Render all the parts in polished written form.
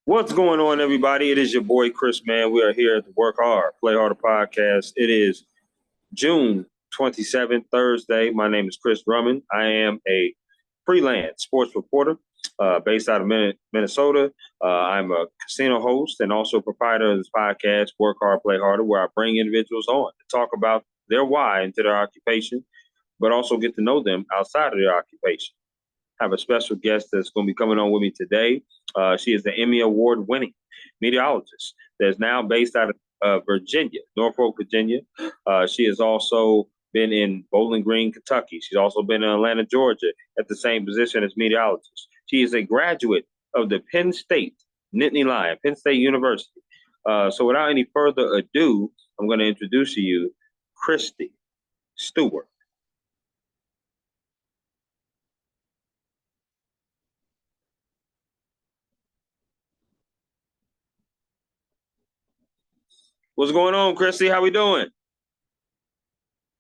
What's going on, everybody? It is your boy Chris, man. We are here at the Work Hard, Play Harder podcast. It is June 27th, Thursday. My name is Chris Drummond. I am a freelance sports reporter based out of Minnesota. I'm a casino host and also proprietor of this podcast, Work Hard, Play Harder, where I bring individuals on to talk about their why into their occupation, but also get to know them outside of their occupation. I have a special guest that's going to be coming on with me today. She is the Emmy Award-winning meteorologist that's now based out of Virginia, Norfolk, Virginia. She has also been in Bowling Green, Kentucky. She's also been in Atlanta, Georgia, at the same position as meteorologist. She is a graduate of the Penn State Nittany Lion, Penn State University. So without any further ado, I'm going to introduce to you Kristy Steward. What's going on, Kristy? How we doing?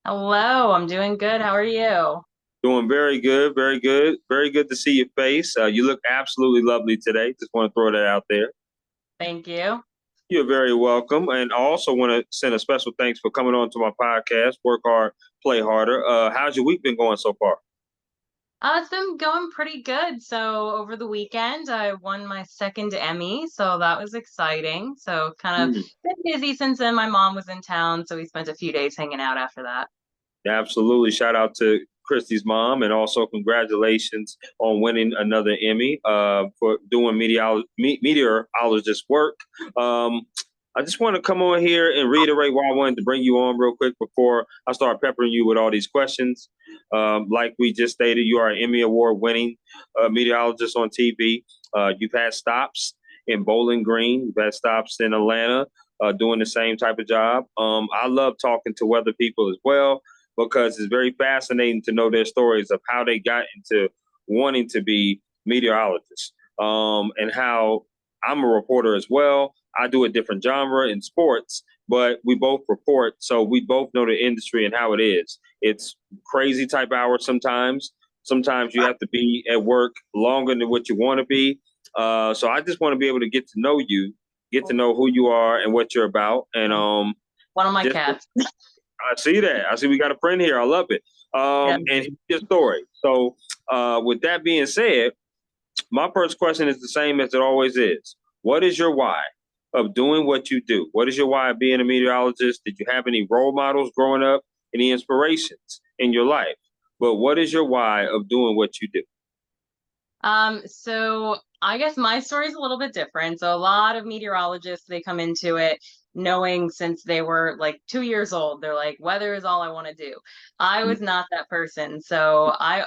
Hello, I'm doing good. How are you? Doing very good, very good. Very good to see your face. You look absolutely lovely today. Just want to throw that out there. Thank you. You're very welcome. And I also want to send a special thanks for coming on to my podcast, Work Hard, Play Harder. How's your week been going so far? It's been going pretty good. So over the weekend, I won my second Emmy, so that was exciting. So kind of been busy since then. My mom was in town, so we spent a few days hanging out after that. Absolutely. Shout out to Kristy's mom, and also congratulations on winning another Emmy for doing meteorologist work. I just want to come on here and reiterate why I wanted to bring you on real quick before I start peppering you with all these questions. Like we just stated, you are an Emmy Award-winning meteorologist on TV. You've had stops in Bowling Green. You've had stops in Atlanta doing the same type of job. I love talking to weather people as well, because it's very fascinating to know their stories of how they got into wanting to be meteorologists, and how I'm a reporter as well. I do a different genre in sports, but we both report, so we both know the industry and how it is. It's crazy type hours sometimes. Sometimes you have to be at work longer than what you want to be. So I just want to be able to get to know you, get to know who you are and what you're about. And One of my cats. I see that. I see we got a friend here. I love it. Yeah. And your story. So with that being said, my first question is the same as it always is. What is your why of doing what you do? What is your why of being a meteorologist? Did you have any role models growing up, any inspirations in your life? But what is your why of doing what you do? So I guess my story is a little bit different. So a lot of meteorologists, they come into it knowing since they were like 2 years old, they're like, weather is all I want to do. I was not that person. So I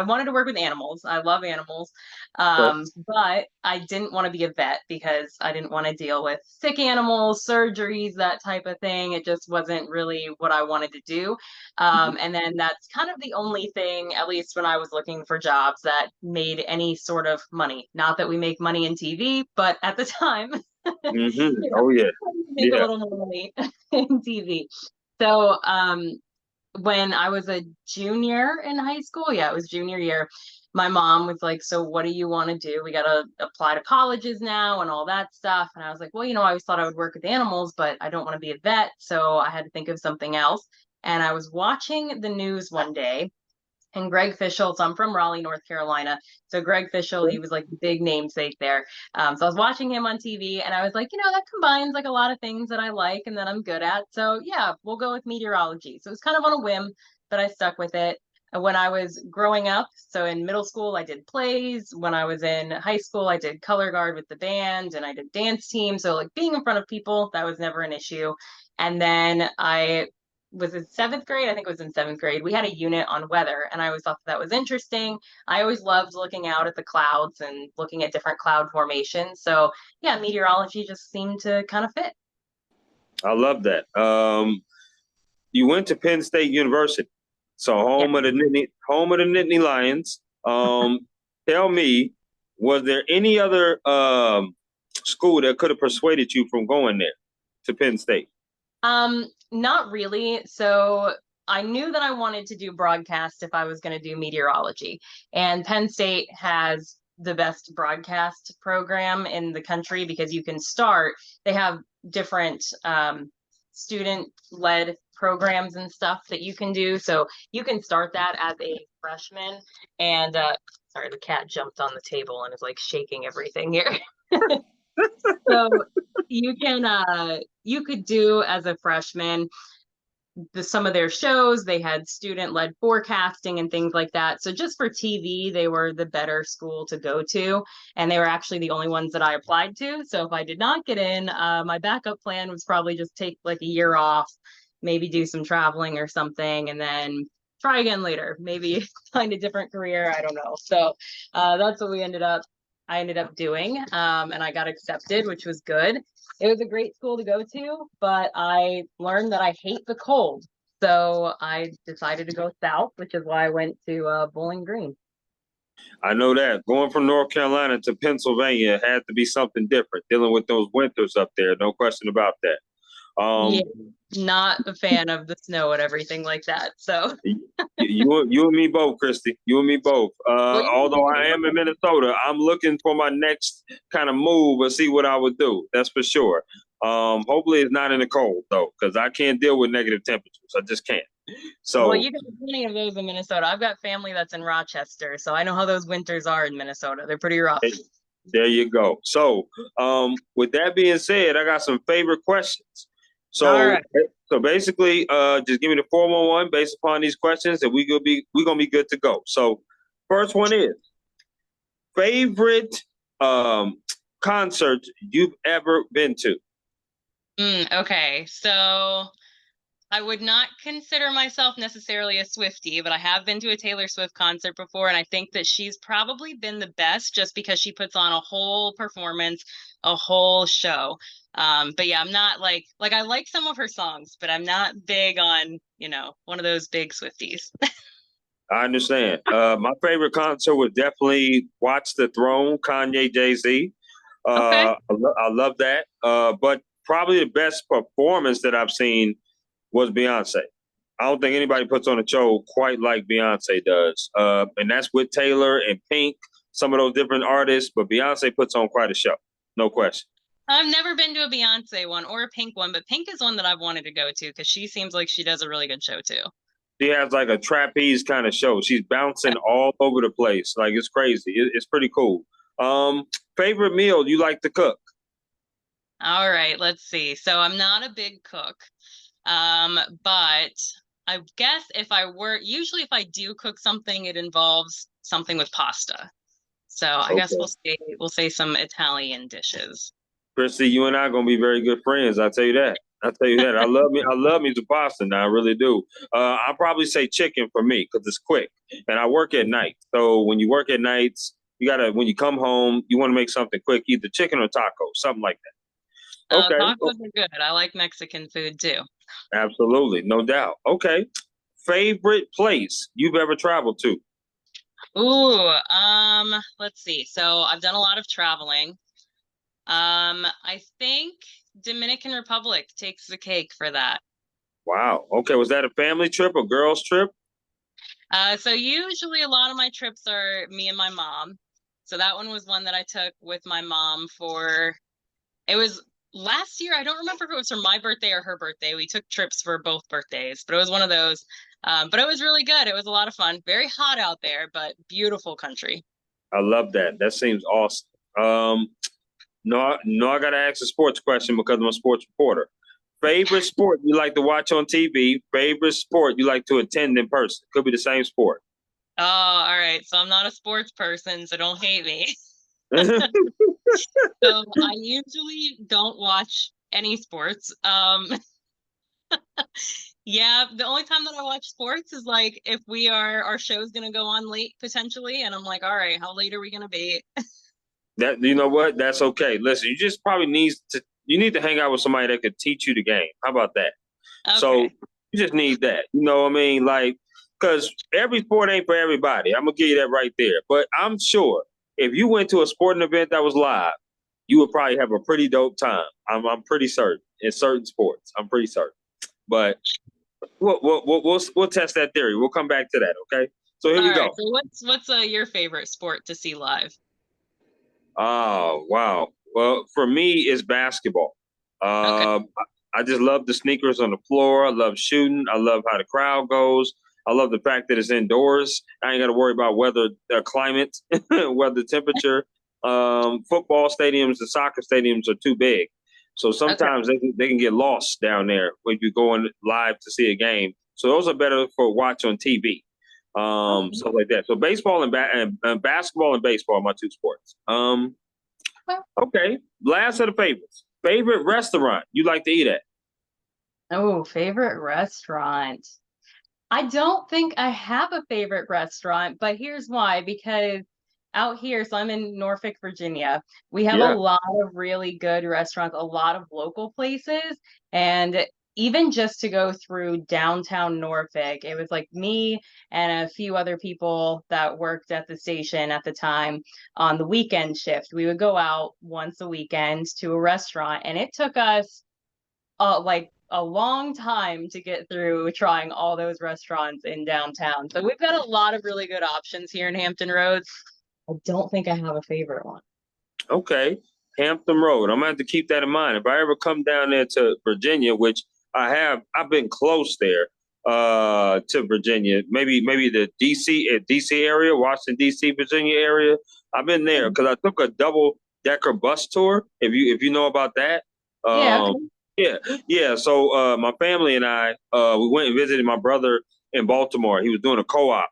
wanted to work with animals. I love animals. But I didn't want to be a vet because I didn't want to deal with sick animals, surgeries, that type of thing. It just wasn't really what I wanted to do. And then that's kind of the only thing, at least when I was looking for jobs, that made any sort of money. Not that we make money in TV, but at the time, Oh yeah, make a little more money in TV. So when I was a junior in high school, yeah, it was junior year, my mom was like, so what do you want to do? We got to apply to colleges now and all that stuff. And I was like, well, I always thought I would work with animals, but I don't want to be a vet. So I had to think of something else. And I was watching the news one day, and Greg Fishel, so I'm from Raleigh, North Carolina. So Greg Fishel, he was like the big namesake there. So I was watching him on TV, and I was like, that combines like a lot of things that I like and that I'm good at. So yeah, we'll go with meteorology. So it was kind of on a whim, but I stuck with it. When I was growing up, so in middle school, I did plays. When I was in high school, I did color guard with the band, and I did dance team. So like being in front of people, that was never an issue. And then I was in seventh grade. I think it was in seventh grade. We had a unit on weather, and I always thought that was interesting. I always loved looking out at the clouds and looking at different cloud formations. So yeah, meteorology just seemed to kind of fit. I love that. You went to Penn State University, so home of the Nittany Lions. Tell me, was there any other school that could have persuaded you from going there to Penn State? Not really. So I knew that I wanted to do broadcast if I was going to do meteorology. And Penn State has the best broadcast program in the country because you can start, they have different student-led programs and stuff that you can do. So you can start that as a freshman. And sorry, the cat jumped on the table and is like shaking everything here. So you could do as a freshman some of their shows. They had student-led forecasting and things like that. So just for TV, they were the better school to go to, and they were actually the only ones that I applied to. So if I did not get in, my backup plan was probably just take like a year off, maybe do some traveling or something, and then try again later, maybe find a different career. I don't know. So that's what I ended up doing, and I got accepted, which was good. It was a great school to go to, but I learned that I hate the cold. So I decided to go south, which is why I went to Bowling Green. I know that going from North Carolina to Pennsylvania had to be something different, dealing with those winters up there. No question about that. Yeah, not a fan of the snow and everything like that. So you and me both, Kristy. You and me both. well, Although I am in Minnesota, I'm looking for my next kind of move or see what I would do. That's for sure. Hopefully it's not in the cold though, because I can't deal with negative temperatures. I just can't. So well, you got plenty of those in Minnesota. I've got family that's in Rochester, so I know how those winters are in Minnesota. They're pretty rough. there you go. So with that being said, I got some favorite questions. So, all right. So basically, just give me the 411 based upon these questions, and we're gonna be good to go. So, first one is favorite concert you've ever been to. Okay, so I would not consider myself necessarily a Swiftie, but I have been to a Taylor Swift concert before, and I think that she's probably been the best just because she puts on a whole performance, a whole show. But yeah, I'm not like I like some of her songs, but I'm not big on, one of those big Swifties. I understand. My favorite concert was definitely Watch the Throne, Kanye, Jay-Z. Okay. I love that. But probably the best performance that I've seen was Beyonce. I don't think anybody puts on a show quite like Beyonce does. And that's with Taylor and Pink, some of those different artists, but Beyonce puts on quite a show. No question. I've never been to a Beyonce one or a Pink one, but Pink is one that I've wanted to go to because she seems like she does a really good show too. She has like a trapeze kind of show. She's bouncing all over the place. Like it's crazy. It's pretty cool. Favorite meal you like to cook? All right, let's see. So I'm not a big cook. But I guess usually if I do cook something, it involves something with pasta. So I guess we'll say some Italian dishes. Kristy, you and I are gonna be very good friends. I'll tell you that. I love me some pasta now. I really do. I'll probably say chicken for me because it's quick, and I work at night. So when you work at nights, when you come home, you want to make something quick, either chicken or taco, something like that. Okay. Tacos are good. I like Mexican food too. Absolutely, no doubt. Okay. Favorite place you've ever traveled to? Ooh, let's see. So I've done a lot of traveling. I think Dominican Republic takes the cake for that. Wow. Okay. Was that a family trip, a girls trip? So usually a lot of my trips are me and my mom. So that one was one that I took with my mom it was last year. I don't remember if it was for my birthday or her birthday. We took trips for both birthdays, but it was one of those. But it was really good. It was a lot of fun. Very hot out there, but beautiful country. I love that. That seems awesome. No, I got to ask a sports question because I'm a sports reporter. Favorite sport you like to watch on TV? Favorite sport you like to attend in person? Could be the same sport. Oh, all right. So I'm not a sports person, so don't hate me. So I usually don't watch any sports. Yeah, the only time that I watch sports is like if our show's gonna go on late potentially, and I'm like, all right, how late are we gonna be? That you know what? That's okay. Listen, you just probably need to hang out with somebody that could teach you the game. How about that? Okay. So you just need that. You know what I mean? Like, because every sport ain't for everybody. I'm gonna give you that right there. But I'm sure if you went to a sporting event that was live, you would probably have a pretty dope time. I'm pretty certain in certain sports. I'm pretty certain. But we'll test that theory. We'll come back to that. Okay. So here we go. So what's your favorite sport to see live? Oh, wow. Well, for me, it's basketball. Okay. Uh, I just love the sneakers on the floor. I love shooting. I love how the crowd goes. I love the fact that it's indoors. I ain't got to worry about weather, climate, weather, temperature. Football stadiums and soccer stadiums are too big. So Okay. sometimes they can get lost down there when you're going live to see a game. So those are better for watch on TV, Okay. stuff like that. So baseball and basketball and baseball are my two sports. Okay. Last of the favorites. Favorite restaurant you like to eat at? Oh, favorite restaurant. I don't think I have a favorite restaurant, but here's why. Because out here, so I'm in Norfolk, Virginia, we have a Yeah. lot of really good restaurants, a lot of local places. And even just to go through downtown Norfolk, it was like me and a few other people that worked at the station at the time on the weekend shift. We would go out once a weekend to a restaurant, and it took us like a long time to get through trying all those restaurants in downtown. So we've got a lot of really good options here in Hampton Roads. I don't think I have a favorite one. Okay. Hampton Road. I'm gonna have to keep that in mind. If I ever come down there to Virginia, which I have, I've been close there to Virginia. Maybe the DC area, Washington DC, Virginia area. I've been there because I took a double decker bus tour. If you know about that. Yeah, Um, okay. yeah, yeah. So my family and I we went and visited my brother in Baltimore. He was doing a co-op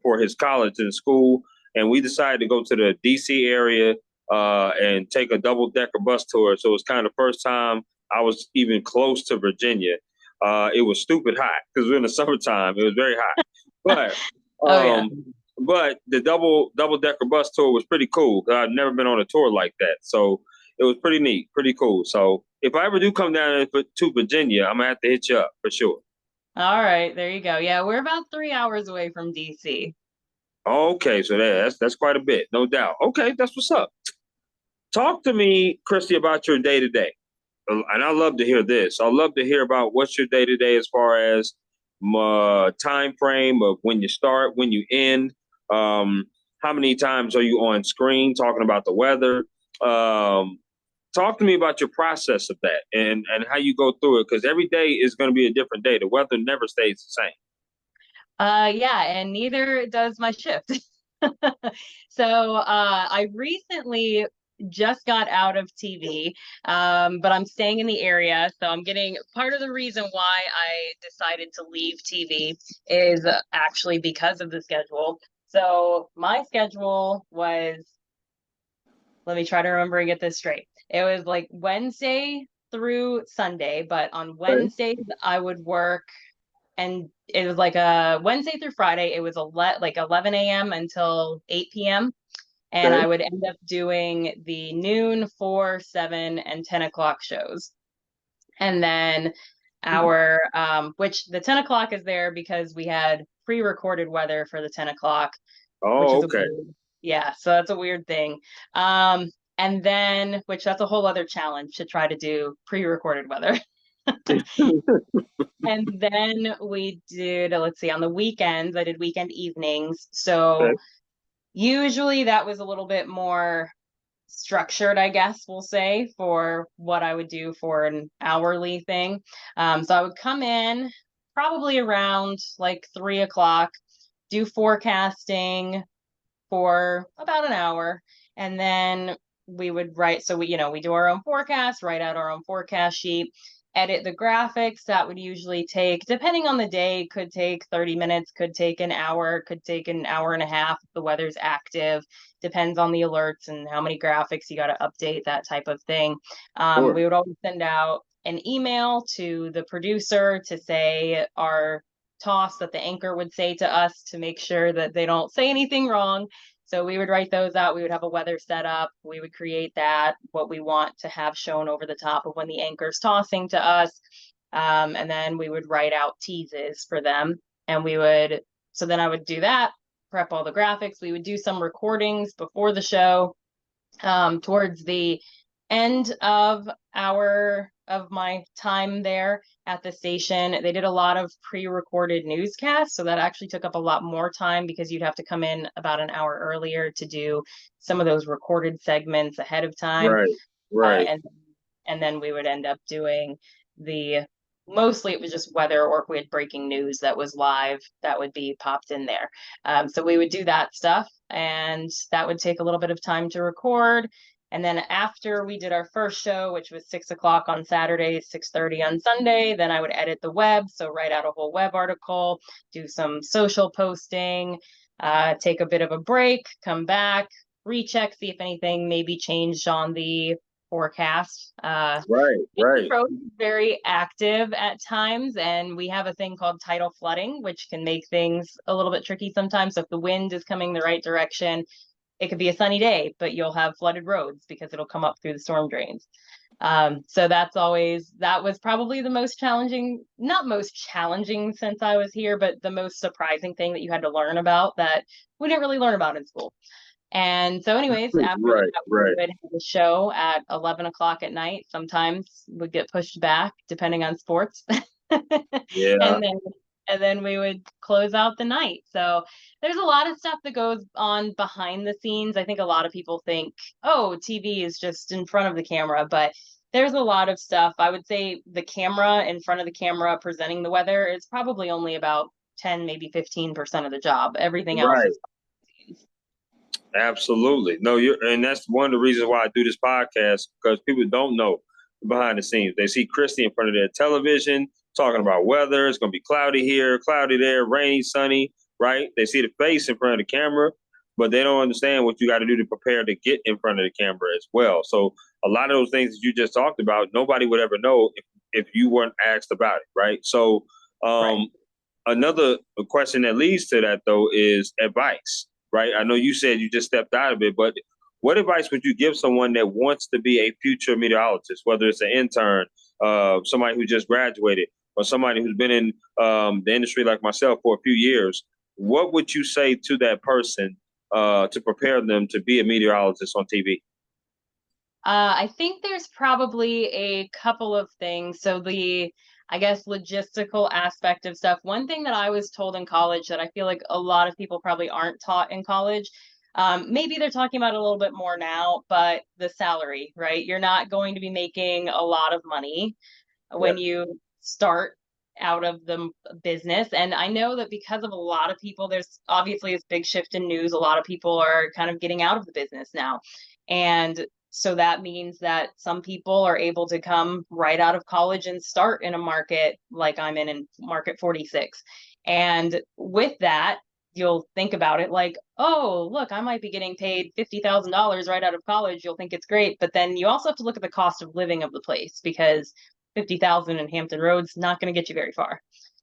for his college and school, and we decided to go to the DC area and take a double decker bus tour. So it was kind of the first time I was even close to Virginia. It was stupid hot because we're in the summertime. It was very hot, but Oh yeah. the double decker bus tour was pretty cool because I've never been on a tour like that. So it was pretty neat, pretty cool. So if I ever do come down to Virginia, I'm gonna have to hit you up for sure. All right, there you go. Yeah, we're about 3 hours away from DC. Okay, so that's quite a bit, no doubt. Okay, that's what's up. Talk to me, Kristy, about your day to day, and I love to hear this. I love to hear about what's your day to day as far as time frame of when you start, when you end. Um, how many times are you on screen talking about the weather? Um, Talk to me about your process of that and how you go through it because every day is going to be a different day. The weather never stays the same. Yeah, and neither does my shift. So I recently just got out of TV, but I'm staying in the area. So I'm getting part of the reason why I decided to leave TV is actually because of the schedule. So my schedule was, let me try to remember and get this straight. It was like Wednesday through Sunday, but on Okay. Wednesdays I would work, and it was like a Wednesday through Friday. It was like 11 a.m. until 8 p.m. And I Okay. would end up doing the noon, 4, 7, and 10 o'clock shows. And then our, which the 10 o'clock is there because we had pre-recorded weather for the 10 o'clock, which Oh, is a okay. weird, yeah, so that's a weird thing. And then, which that's a whole other challenge to try to do pre-recorded weather. And then we did, let's see, on the weekends, I did weekend evenings. So Okay. usually that was a little bit more structured, I guess we'll say, for what I would do for an hourly thing. So I would come in probably around like 3 o'clock, do forecasting for about an hour, and then we would write. So we do our own forecast, write out our own forecast sheet, edit the graphics. That would usually take, depending on the day, could take 30 minutes, could take an hour, could take an hour and a half if the weather's active. Depends on the alerts and how many graphics you got to update, that type of thing. Sure. We would always send out an email to the producer to say our toss that the anchor would say to us to make sure that they don't say anything wrong. So we would write those out. We would have a weather set up. We would create that, what we want to have shown over the top of when the anchor's tossing to us. And then we would write out teases for them. And so then I would do that, prep all the graphics. We would do some recordings before the show. Towards the end of our of my time there at the station. They did a lot of pre-recorded newscasts, so that actually took up a lot more time because you'd have to come in about an hour earlier to do some of those recorded segments ahead of time. Right. Right. And then we would end up doing the mostly it was just weather, or if we had breaking news that was live, that would be popped in there. So we would do that stuff, and that would take a little bit of time to record. And then after we did our first show, which was 6 o'clock on Saturday, 6:30 on Sunday, then I would edit the web. So write out a whole web article, do some social posting, take a bit of a break, come back, recheck, see if anything maybe changed on the forecast. Right. Right. Road is very active at times, and we have a thing called tidal flooding, which can make things a little bit tricky sometimes. So if the wind is coming the right direction, it could be a sunny day, but you'll have flooded roads because it'll come up through the storm drains. So that was probably the most challenging, not most challenging since I was here, but the most surprising thing that you had to learn about that we didn't really learn about in school. And so anyways, after Right. that, we Right. would have the show at 11 o'clock at night. Sometimes would get pushed back depending on sports. Yeah. And then we would close out the night. So there's a lot of stuff that goes on behind the scenes. I think a lot of people think, oh, TV is just in front of the camera, but there's a lot of stuff. I would say the camera in front of the camera presenting the weather is probably only about 10, maybe 15% of the job. Everything else Right. is. Absolutely. No, and that's one of the reasons why I do this podcast, because people don't know behind the scenes. They see Kristy in front of their television talking about weather. It's going to be cloudy here, cloudy there, rainy, sunny, right? They see the face in front of the camera, but they don't understand what you got to do to prepare to get in front of the camera as well. So a lot of those things that you just talked about, nobody would ever know if you weren't asked about it, right? So Right. another question that leads to that, though, is advice. Right? I know you said you just stepped out of it, but what advice would you give someone that wants to be a future meteorologist, whether it's an intern, somebody who just graduated, or somebody who's been in the industry like myself for a few years? What would you say to that person to prepare them to be a meteorologist on TV? I think there's probably a couple of things. So I guess, logistical aspect of stuff. One thing that I was told in college that I feel like a lot of people probably aren't taught in college, maybe they're talking about it a little bit more now, but the salary, right? You're not going to be making a lot of money Yeah. when you start out of the business. And I know that because of a lot of people, there's obviously this big shift in news. A lot of people are kind of getting out of the business now. And so that means that some people are able to come right out of college and start in a market like I'm in market 46. And with that, you'll think about it like, oh, look, I might be getting paid $50,000 right out of college. You'll think it's great. But then you also have to look at the cost of living of the place, because 50,000 in Hampton Roads not going to get you very far. Right.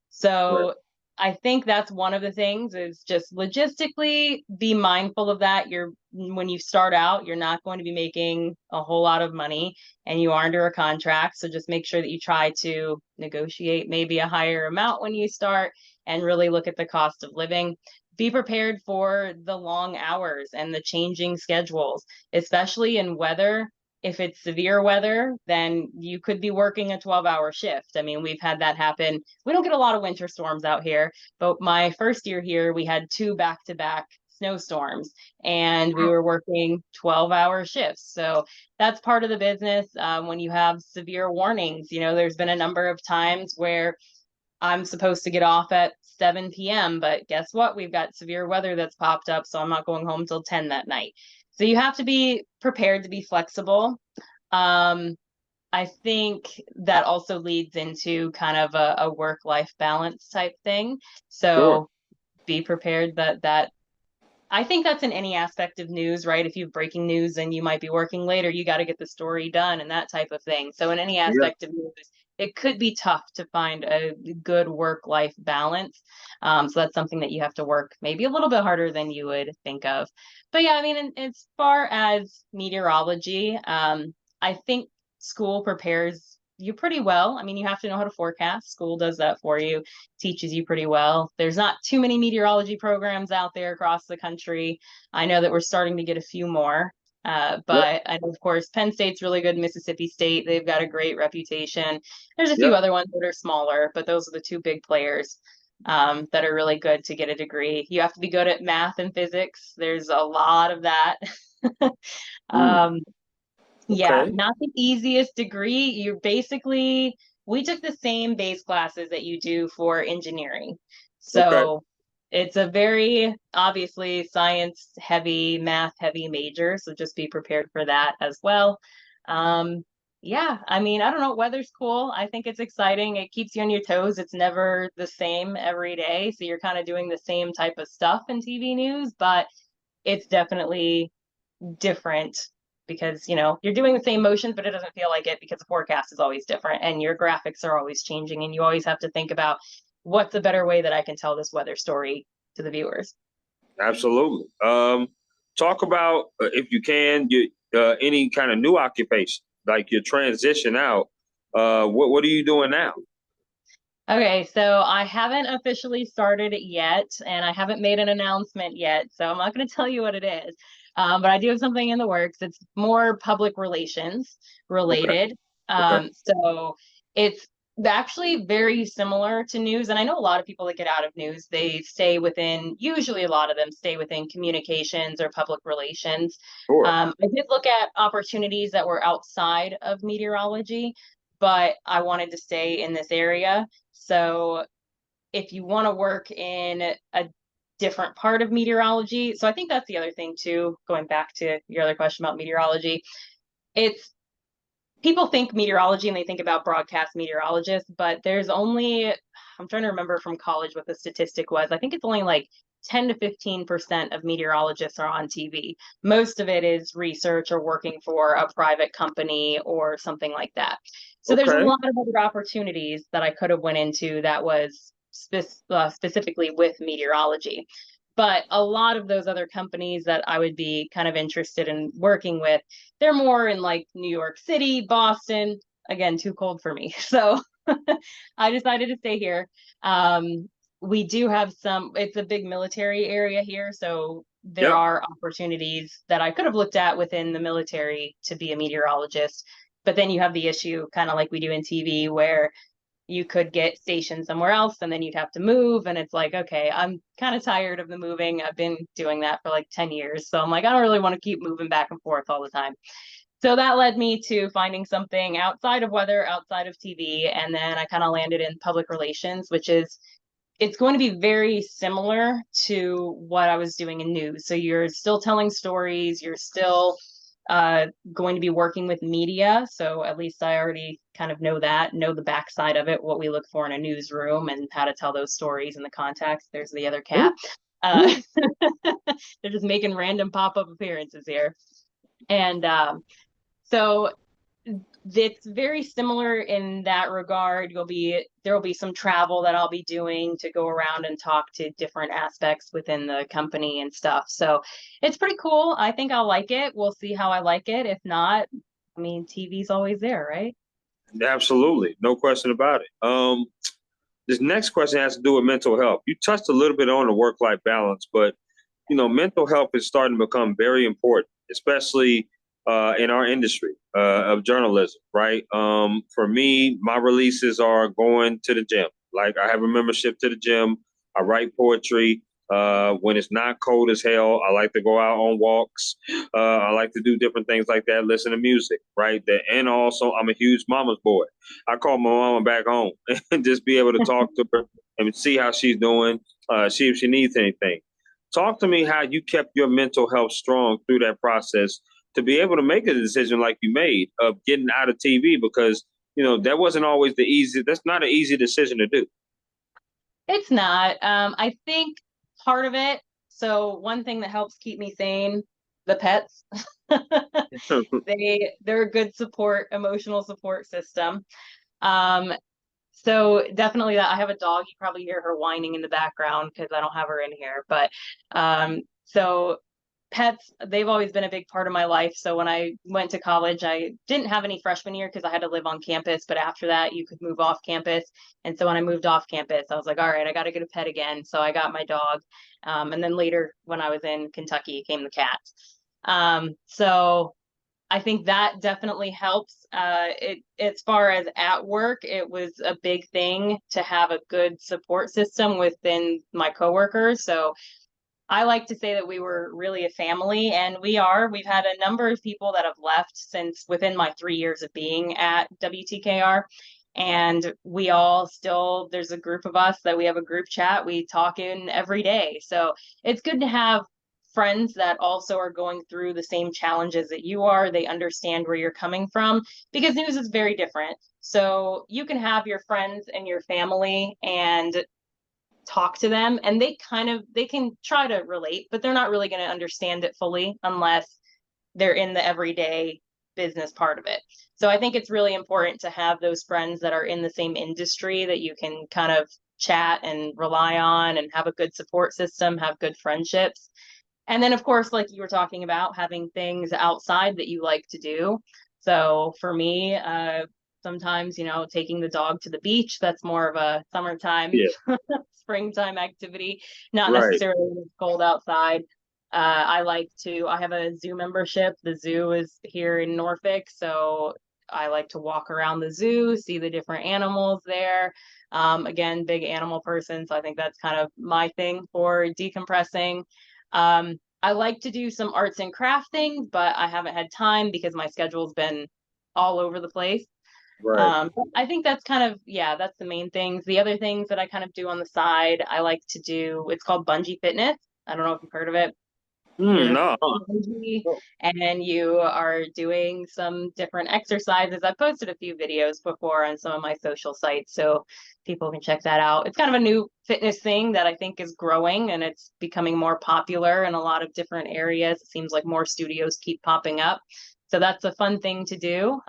So I think that's one of the things, is just logistically be mindful of that. When you start out, you're not going to be making a whole lot of money, and you are under a contract. So just make sure that you try to negotiate maybe a higher amount when you start, and really look at the cost of living. Be prepared for the long hours and the changing schedules, especially in weather. If it's severe weather, then you could be working a 12-hour shift. I mean, we've had that happen. We don't get a lot of winter storms out here, but my first year here, we had 2 back-to-back snowstorms, and we were working 12-hour shifts. So that's part of the business. When you have severe warnings, there's been a number of times where I'm supposed to get off at 7 p.m., but guess what? We've got severe weather that's popped up, so I'm not going home till 10 that night. So you have to be prepared to be flexible. Um, I think that also leads into kind of a work-life balance type thing. Sure. So be prepared that I think that's in any aspect of news, right? If you have breaking news and you might be working later, you got to get the story done and that type of thing. So in any Yeah. aspect of news, it could be tough to find a good work-life balance. So that's something that you have to work maybe a little bit harder than you would think of. But yeah, I mean, as far as meteorology, I think school prepares you pretty well. I mean, you have to know how to forecast. School does that for you, teaches you pretty well. There's not too many meteorology programs out there across the country. I know that we're starting to get a few more. Yep. But and of course, Penn State's really good. Mississippi State, they've got a great reputation. There's a few Yep. other ones that are smaller, but those are the two big players that are really good to get a degree. You have to be good at math and physics. There's a lot of that. Mm, um, yeah, okay. not the easiest degree. You're basically, we took the same base classes that you do for engineering. Okay. So it's a very obviously science heavy, math heavy major. So just be prepared for that as well. Yeah, I mean, I don't know, weather's cool. I think it's exciting. It keeps you on your toes. It's never the same every day. So you're kind of doing the same type of stuff in TV news, but it's definitely different because you're doing the same motions but it doesn't feel like it because the forecast is always different and your graphics are always changing and you always have to think about what's a better way that I can tell this weather story to the viewers. Absolutely. Talk about if you can, any kind of new occupation, like your transition out. What are you doing now? Okay, so I haven't officially started it yet and I haven't made an announcement yet, so I'm not going to tell you what it is. But I do have something in the works. It's more public relations Okay. related. Okay. So it's actually very similar to news. And I know a lot of people that get out of news, they stay within, usually a lot of them stay within communications or public relations. Sure. I did look at opportunities that were outside of meteorology, but I wanted to stay in this area. So if you want to work in a different part of meteorology, so I think that's the other thing too, going back to your other question about meteorology, it's people think meteorology and they think about broadcast meteorologists, but there's only, I'm trying to remember from college what the statistic was. I think it's only like 10 to 15% of meteorologists are on TV. Most of it is research or working for a private company or something like that. So there's a Okay. lot of other opportunities that I could have went into that was specifically with meteorology. But a lot of those other companies that I would be kind of interested in working with, they're more in like New York City, Boston. Again, too cold for me. So I decided to stay here. We do have it's a big military area here. So there Yep. are opportunities that I could have looked at within the military to be a meteorologist. But then you have the issue, kind of like we do in TV, where you could get stationed somewhere else and then you'd have to move. And it's like, okay, I'm kind of tired of the moving. I've been doing that for like 10 years. So I'm like, I don't really want to keep moving back and forth all the time. So that led me to finding something outside of weather, outside of TV. And then I kind of landed in public relations, which is, it's going to be very similar to what I was doing in news. So you're still telling stories, you're still going to be working with media. So at least I already kind of know the backside of it, what we look for in a newsroom and how to tell those stories in the context. There's the other cat. Ooh, Uh, ooh. they're just making random pop-up appearances here. And so it's very similar in that regard. There will be some travel that I'll be doing to go around and talk to different aspects within the company and stuff. So it's pretty cool. I think I'll like it. We'll see how I like it. If not, I mean, TV's always there, right? Absolutely. No question about it. This next question has to do with mental health. You touched a little bit on the work-life balance, but mental health is starting to become very important, especially in our industry of journalism, right? For me, my releases are going to the gym. Like I have a membership to the gym. I write poetry. When it's not cold as hell, I like to go out on walks. I like to do different things like that, listen to music, right? And also, I'm a huge mama's boy. I call my mama back home and just be able to talk to her and see how she's doing, see if she needs anything. Talk to me how you kept your mental health strong through that process to be able to make a decision like you made of getting out of TV because that wasn't always that's not an easy decision to do. It's not. I think part of it, so one thing that helps keep me sane, the pets. They're a good support, emotional support system. Um, so definitely that I have a dog. You probably hear her whining in the background because I don't have her in here. But so pets, they've always been a big part of my life. So when I went to college, I didn't have any freshman year because I had to live on campus. But after that, you could move off campus. And so when I moved off campus, I was like, all right, I got to get a pet again. So I got my dog. And then later, when I was in Kentucky, came the cat. So I think that definitely helps. As far as at work, it was a big thing to have a good support system within my coworkers. So I like to say that we were really a family, and we are. We've had a number of people that have left since within my 3 years of being at WTKR. And we all still, there's a group of us that we have a group chat. We talk in every day. So it's good to have friends that also are going through the same challenges that you are. They understand where you're coming from because news is very different. So you can have your friends and your family and talk to them, and they can try to relate, but they're not really going to understand it fully unless they're in the everyday business part of it. So I think it's really important to have those friends that are in the same industry that you can kind of chat and rely on and have a good support system, have good friendships. And then, of course, like you were talking about, having things outside that you like to do. So for me, sometimes, taking the dog to the beach, that's more of a summertime, Yeah, springtime activity, not right. necessarily when it's cold outside. I have a zoo membership. The zoo is here in Norfolk. So I like to walk around the zoo, see the different animals there. Again, big animal person. So I think that's kind of my thing for decompressing. I like to do some arts and craft things, but I haven't had time because my schedule's been all over the place. Right. But I think that's kind of, yeah, that's the main things. The other things that I kind of do on the side, I like to do, it's called bungee fitness. I don't know if you've heard of it. You're No. bungee and you are doing some different exercises. I posted a few videos before on some of my social sites, so people can check that out. It's kind of a new fitness thing that I think is growing and it's becoming more popular in a lot of different areas. It seems like more studios keep popping up. So that's a fun thing to do.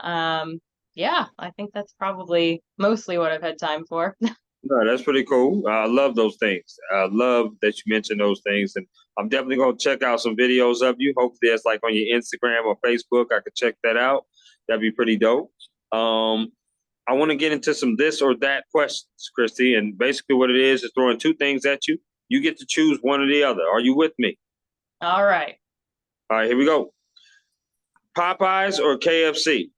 Yeah, I think that's probably mostly what I've had time for. No, that's pretty cool. I love those things. I love that you mentioned those things, and I'm definitely gonna check out some videos of you. Hopefully, it's like on your Instagram or Facebook. I could check that out. That'd be pretty dope. Um, I want to get into some this or that questions, Kristy, and basically what it is throwing two things at you. You get to choose one or the other. Are you with me? All right. All right, here we go. Popeyes or KFC?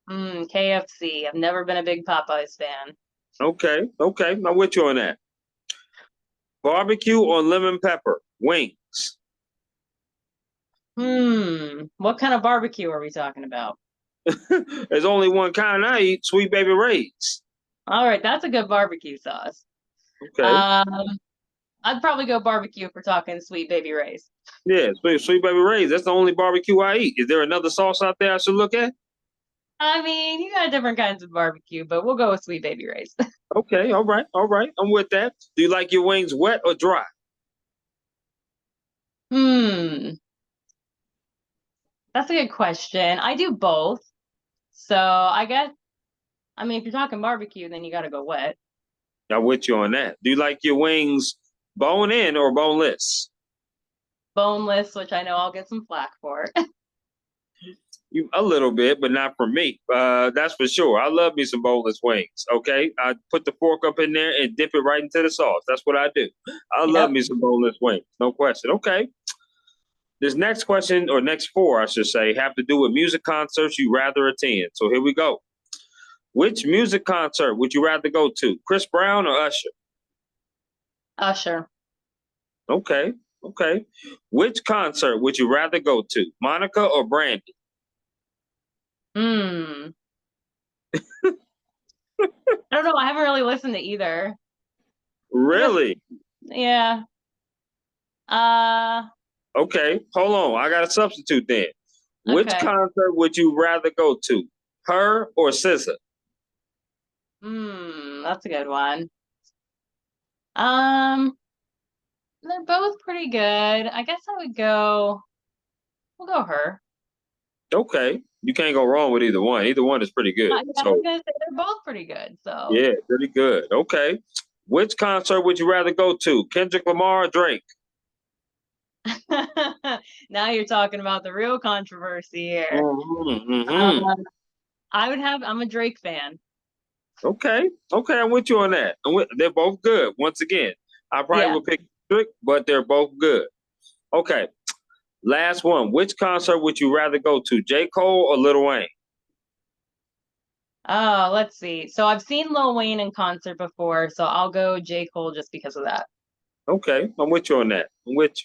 KFC. I've never been a big Popeyes fan. Okay, okay. I'm with you on that. Barbecue or lemon pepper? Wings. What kind of barbecue are we talking about? There's only one kind I eat, Sweet Baby Ray's. All right, that's a good barbecue sauce. Okay. Um, I'd probably go barbecue if we're talking Sweet Baby Ray's. Yeah, Sweet Baby Ray's. That's the only barbecue I eat. Is there another sauce out there I should look at? I mean, you got different kinds of barbecue, but we'll go with Sweet Baby Ray's. Okay, all right, all right. I'm with that. Do you like your wings wet or dry? Hmm, that's a good question. I do both. So I guess, I mean, if you're talking barbecue, then you got to go wet. I'm with you on that. Do you like your wings bone in or boneless? Boneless, which I know I'll get some flack for. You a little bit, but not for me. That's for sure. I love me some boneless wings. Okay, I put the fork up in there and dip it right into the sauce. That's what I do. I love Yep. me some boneless wings, no question. Okay, this next question or next four, I should say, have to do with music concerts you rather attend. So here we go. Which music concert would you rather go to, Chris Brown or Usher? Usher. Okay, okay. Which concert would you rather go to, Monica or Brandy? Hmm. I don't know. I haven't really listened to either. I guess, Really? yeah. Uh, Okay, hold on. I got a substitute then. Which okay. concert would you rather go to, her or SZA? That's a good one. Um, they're both pretty good. I guess we'll go her. Okay, you can't go wrong with either one. Either one is pretty good. Yeah, I was So gonna say they're both pretty good. So yeah, pretty good. Okay, which concert would you rather go to, Kendrick Lamar or Drake? now you're talking about the real controversy here. Mm-hmm. Um, I'm a Drake fan. Okay, okay, I'm with you on that. They're both good. Once again, I probably Yeah. would pick Drake, but they're both good. Okay, Last one. Which concert would you rather go to, J. Cole or Lil Wayne? Oh, let's see. So I've seen Lil Wayne in concert before, so I'll go J. Cole just because of that. Okay, I'm with you on that. I'm with you.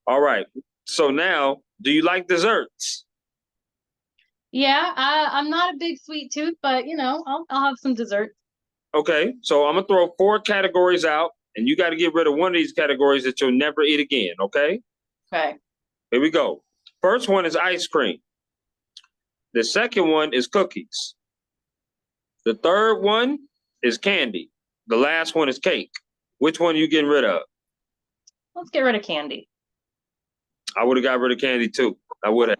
All right. So now, do you like desserts? Yeah, I'm not a big sweet tooth, but I'll have some dessert. Okay, so I'm gonna throw four categories out, and you got to get rid of one of these categories that you'll never eat again. Okay, Okay. here we go. First one is ice cream. The second one is cookies. The third one is candy. The last one is cake. Which one are you getting rid of? Let's get rid of candy. I would have got rid of candy too. I would have.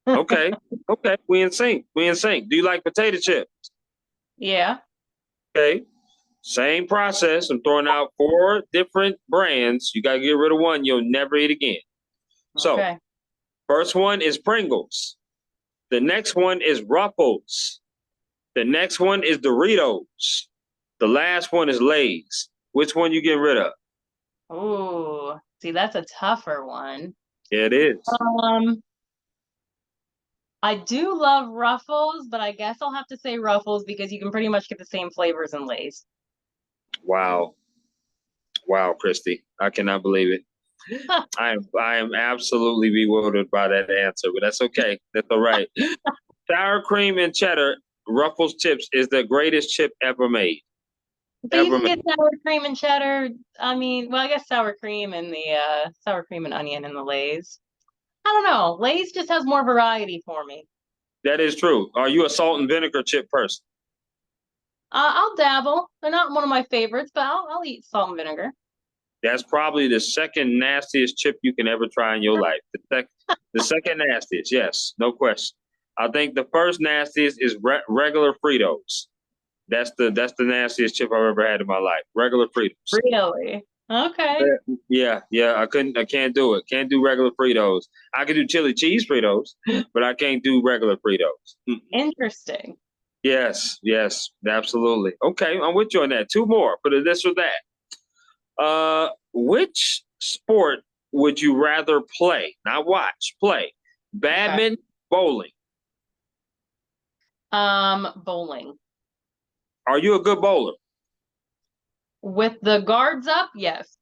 Okay, okay, we in sync. We in sync. Do you like potato chips? Yeah. Okay, same process. I'm throwing out four different brands. You got to get rid of one you'll never eat again. So, Okay. first one is Pringles. The next one is Ruffles. The next one is Doritos. The last one is Lay's. Which one you getting rid of? Ooh, see, that's a tougher one. Yeah, it is. Um, I do love Ruffles, but I guess I'll have to say Ruffles because you can pretty much get the same flavors in Lay's. Wow. Wow, Kristy. I cannot believe it. I am absolutely bewildered by that answer, but that's okay. That's all right. Sour cream and cheddar Ruffles chips is the greatest chip ever made. But you Ever can made. get sour cream and cheddar. I mean, well, I guess sour cream and the sour cream and onion in the Lay's. I don't know. Lay's just has more variety for me. That is true. Are you a salt and vinegar chip person? I'll dabble. They're not one of my favorites, but I'll eat salt and vinegar. That's probably the second nastiest chip you can ever try in your life. The second nastiest, yes, no question. I think the first nastiest is regular Fritos. That's the nastiest chip I've ever had in my life. Regular Fritos. Really? Okay. Yeah. I can't do it. Can't do regular Fritos. I can do chili cheese Fritos, but I can't do regular Fritos. Interesting. Yes, absolutely. Okay, I'm with you on that. Two more for the this or that. Which sport would you rather play? Not watch, play. Okay. Badminton, bowling. Bowling. Are you a good bowler? With the guards up, yes.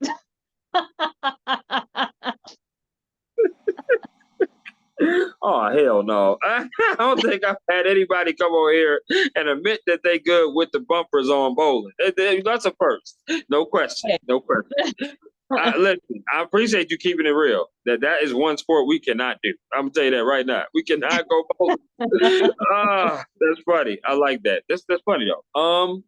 Oh hell no! I don't think I've had anybody come over here and admit that they good with the bumpers on bowling. That's a first, no question, no question. Listen, I appreciate you keeping it real. That is one sport we cannot do. I'm gonna tell you that right now. We cannot go bowling. That's funny. I like that. That's funny though.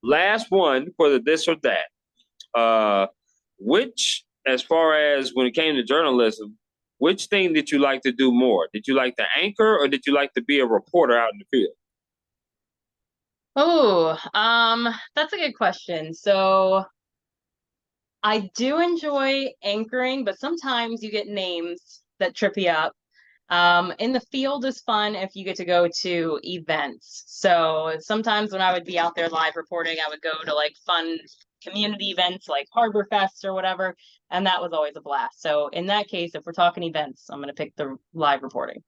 Last one for the this or that. Which, as far as when it came to journalism, which thing did you like to do more? Did you like to anchor or did you like to be a reporter out in the field? Oh, that's a good question. So I do enjoy anchoring, but sometimes you get names that trip you up. In the field is fun if you get to go to events. So sometimes when I would be out there live reporting, I would go to like fun community events like Harbor Fest or whatever, and that was always a blast. So in that case, if we're talking events, I'm gonna pick the live reporting.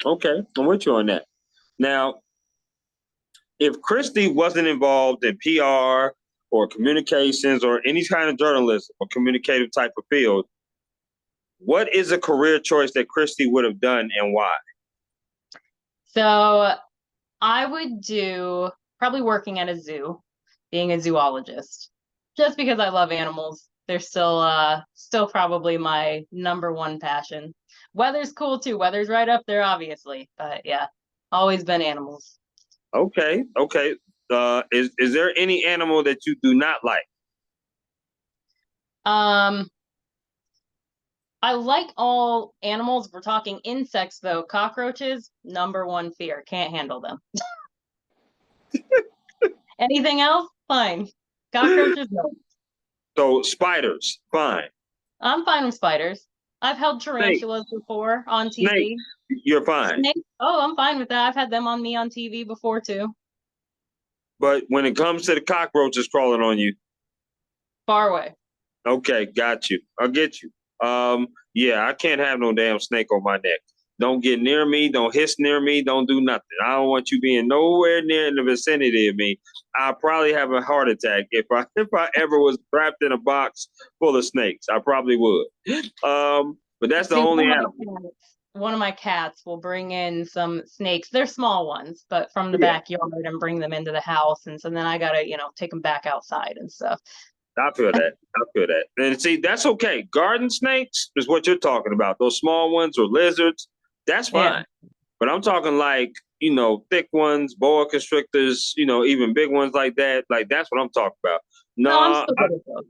Okay, I'm with you on that. Now, if Kristy wasn't involved in PR or communications or any kind of journalism or communicative type of field, what is a career choice that Kristy would have done and why? So I would do probably working at a zoo, being a zoologist, just because I love animals. They're still probably my number one passion. Weather's cool too. Weather's right up there, obviously. But yeah, always been animals. Okay. Is there any animal that you do not like? Um, I like all animals. If we're talking insects though, cockroaches, number one fear. Can't handle them. Anything else? Fine. Cockroaches, no. So spiders, fine. I'm fine with spiders. I've held Snake, tarantulas before on snake, TV. you're fine. Snakes? Oh, I'm fine with that. I've had them on me on TV before too. But when it comes to the cockroaches crawling on you, Far away. okay, got you. I'll get you. Yeah, I can't have no damn snake on my neck. Don't get near me. Don't hiss near me. Don't do nothing. I don't want you being nowhere near in the vicinity of me. I'll probably have a heart attack if I ever was trapped in a box full of snakes. I probably would. But that's the See, only animal. one of my cats will bring in some snakes. They're small ones, but from the Yeah, backyard and bring them into the house. And so then I gotta, take them back outside and stuff. I feel that. I feel that. And see, that's okay. Garden snakes is what you're talking about. Those small ones or lizards, that's Yeah. fine. But I'm talking like, thick ones, boa constrictors, even big ones like that. Like that's what I'm talking about. No, I'm No, still good at those.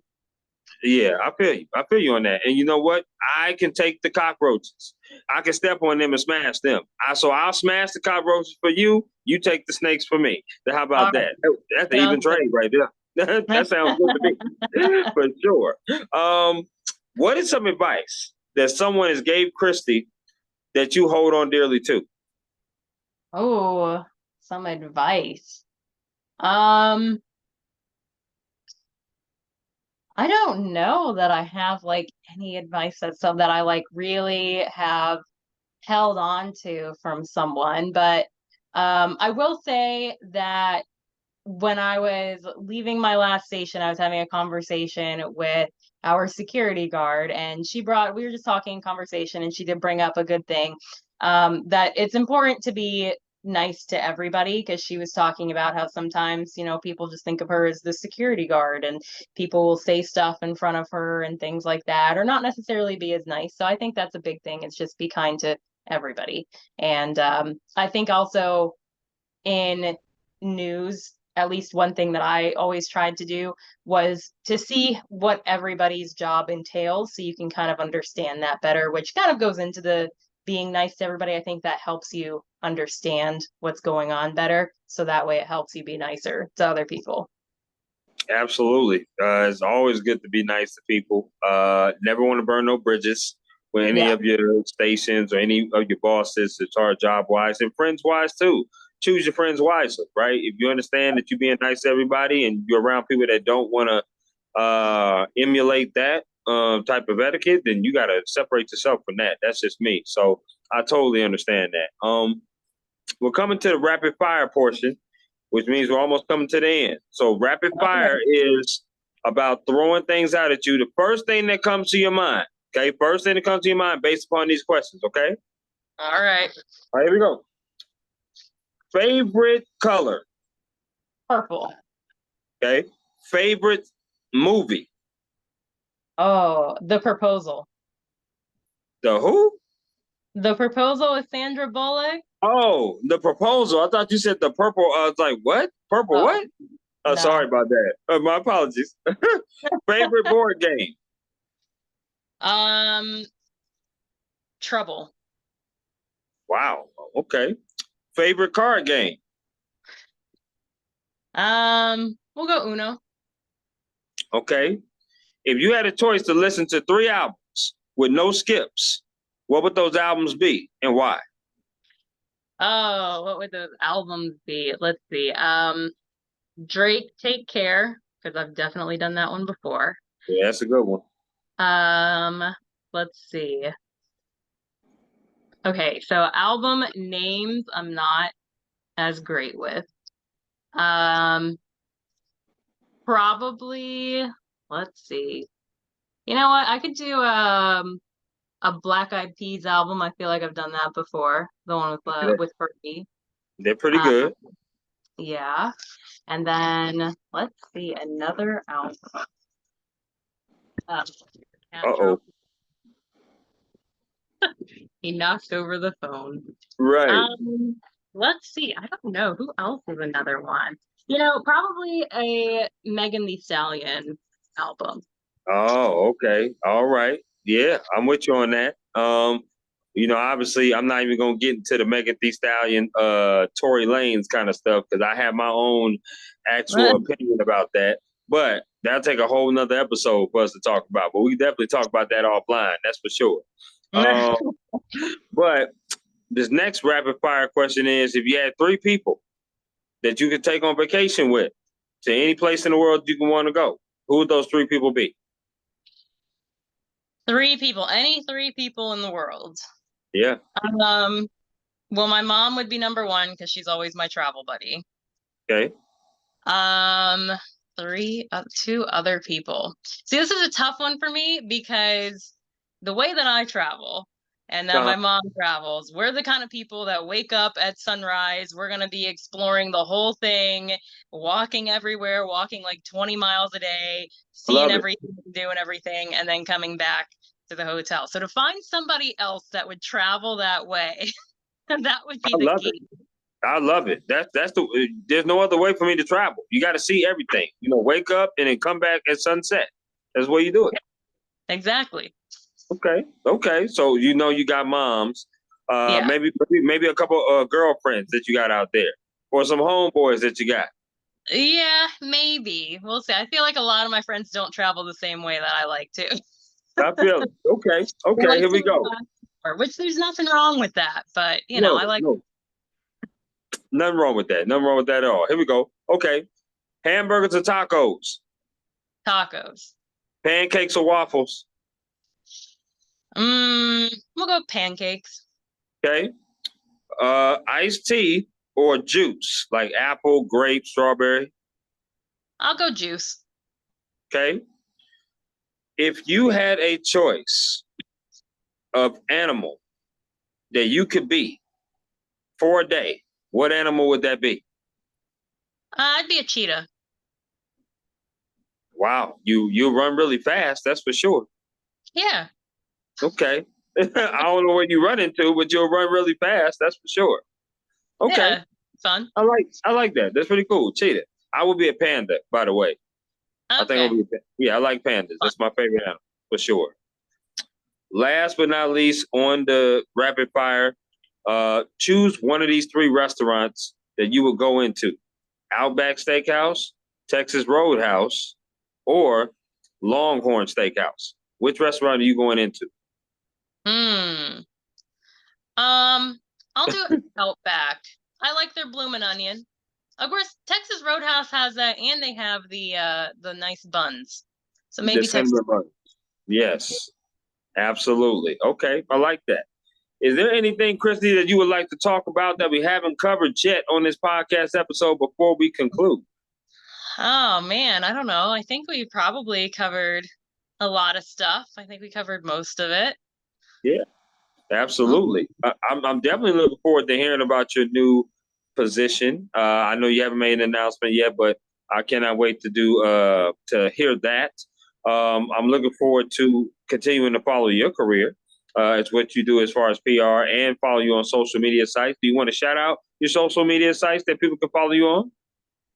yeah, I feel you. I feel you on that. And you know what? I can take the cockroaches. I can step on them and smash them. So I'll smash the cockroaches for you. You take the snakes for me. How about All right. that? That's an even Sounds good. trade right there. That sounds good to me, for sure. What is some advice that someone has gave Kristy that you hold on dearly to? Oh, some advice. Um, I don't know that I have like any advice that I like really have held on to from someone, but I will say that when I was leaving my last station, I was having a conversation with our security guard, and we were just talking in conversation, and she did bring up a good thing, that it's important to be nice to everybody, because she was talking about how sometimes, people just think of her as the security guard, and people will say stuff in front of her and things like that, or not necessarily be as nice. So I think that's a big thing. It's just be kind to everybody. And I think also in news, at least one thing that I always tried to do was to see what everybody's job entails, so you can kind of understand that better, which kind of goes into the being nice to everybody. I think that helps you understand what's going on better, so that way it helps you be nicer to other people. Absolutely. It's always good to be nice to people. Never want to burn no bridges with any Yeah. of your stations or any of your bosses that are job wise and friends wise too. Choose your friends wisely, right? If you understand that you're being nice to everybody and you're around people that don't want to emulate that type of etiquette, then you got to separate yourself from that. That's just me. So I totally understand that. We're coming to the rapid fire portion, which means we're almost coming to the end. So rapid fire Okay. is about throwing things out at you. The first thing that comes to your mind. Okay. First thing that comes to your mind based upon these questions. Okay. All right. All right, here we go. Favorite color. Purple. Okay. Favorite movie. Oh, The Proposal. The who? The Proposal with Sandra Bullock. Oh, The Proposal. I thought you said the purple. I was like, what? Purple Oh, what? Oh, no. sorry about that. My apologies. Favorite board game. Um, Trouble. Wow. Okay. Favorite card game. We'll go Uno. Okay. If you had a choice to listen to 3 albums with no skips, what would those albums be and why? Oh, what would those albums be? Let's see. Drake, Take Care, because I've definitely done that one before. Yeah, that's a good one. Um, let's see. Okay, so album names I'm not as great with. Um, Probably, let's see. You know what? I could do a Black Eyed Peas album. I feel like I've done that before. The one with Fergie. They're pretty Uh, good. yeah. And then let's see another album. Uh, Uh-oh. He knocked over the phone. Right. Let's see. I don't know who else is another one. Probably a Megan Thee Stallion album. Oh, okay. All right. Yeah, I'm with you on that. Obviously I'm not even gonna get into the Megan Thee Stallion, Tory Lanez kind of stuff because I have my own actual opinion about that. But that'll take a whole nother episode for us to talk about. But we definitely talk about that offline, that's for sure. But this next rapid fire question is if you had 3 people that you could take on vacation with to any place in the world you can want to go, who would those 3 people be? Three people, any three people in the world. Yeah. Um, well, my mom would be number one because she's always my travel buddy. Okay. Um, two other people. See, this is a tough one for me because the way that I travel and that Uh-huh. my mom travels, we're the kind of people that wake up at sunrise. We're gonna be exploring the whole thing, walking everywhere, walking like 20 miles a day, I seeing love it. everything, doing everything, and then coming back to the hotel. So to find somebody else that would travel that way, that would be I the love it. key. I love it. That's the. There's no other way for me to travel. You got to see everything. Wake up and then come back at sunset. That's the way you do it. Exactly. Okay. Okay. So you got moms. Yeah. Maybe a couple girlfriends that you got out there, or some homeboys that you got. Yeah, maybe. We'll see. I feel like a lot of my friends don't travel the same way that I like to. I feel it. Okay. They Okay. like Here to we go. relax more, which there's nothing wrong with that. But, I No. like No. Nothing wrong with that. Nothing wrong with that at all. Here we go. Okay. Hamburgers or tacos? tacos. Pancakes or waffles? We'll go pancakes. Okay. Iced tea or juice, like apple, grape, strawberry. I'll go juice. Okay. If you had a choice of animal that you could be for a day, what animal would that be? I'd be a cheetah. Wow, you run really fast, that's for sure. Yeah. Okay. I don't know what you run into, but you'll run really fast, that's for sure. Okay. Yeah. Fun. I like that. That's pretty cool. Cheetah. I would be a panda, by the way. I think Okay. yeah, I like pandas. Fun. That's my favorite animal for sure. Last but not least, on the rapid fire, choose one of these three restaurants that you would go into: Outback Steakhouse, Texas Roadhouse, or Longhorn Steakhouse. Which restaurant are you going into? Hmm. Um, I'll do Outback. I like their bloomin' onion. Of course, Texas Roadhouse has that, and they have the nice buns. So The maybe Texas. cinnamon bun. Yes, absolutely. Okay, I like that. Is there anything, Kristy, that you would like to talk about that we haven't covered yet on this podcast episode before we conclude? Oh man, I don't know. I think we probably covered a lot of stuff. I think we covered most of it. Yeah, Mm. absolutely. I'm definitely looking forward to hearing about your new position. I know you haven't made an announcement yet, but I cannot wait to hear that. I'm looking forward to continuing to follow your career. It's what you do as far as PR and follow you on social media sites. Do you want to shout out your social media sites that people can follow you on?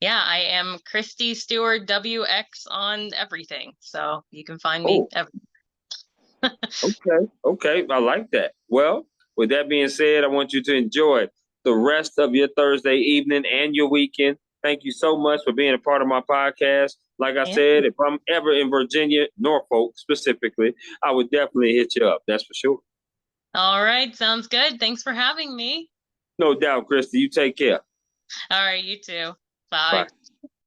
Yeah, I am Kristy Steward WX on everything. So you can find me Oh, okay. Okay. I like that. Well, with that being said, I want you to enjoy the rest of your Thursday evening and your weekend. Thank you so much for being a part of my podcast. Like I Yeah. said, if I'm ever in Virginia, Norfolk specifically, I would definitely hit you up. That's for sure. All right, sounds good. Thanks for having me. No doubt, Kristy. You take care. All right, you too. Bye. Bye.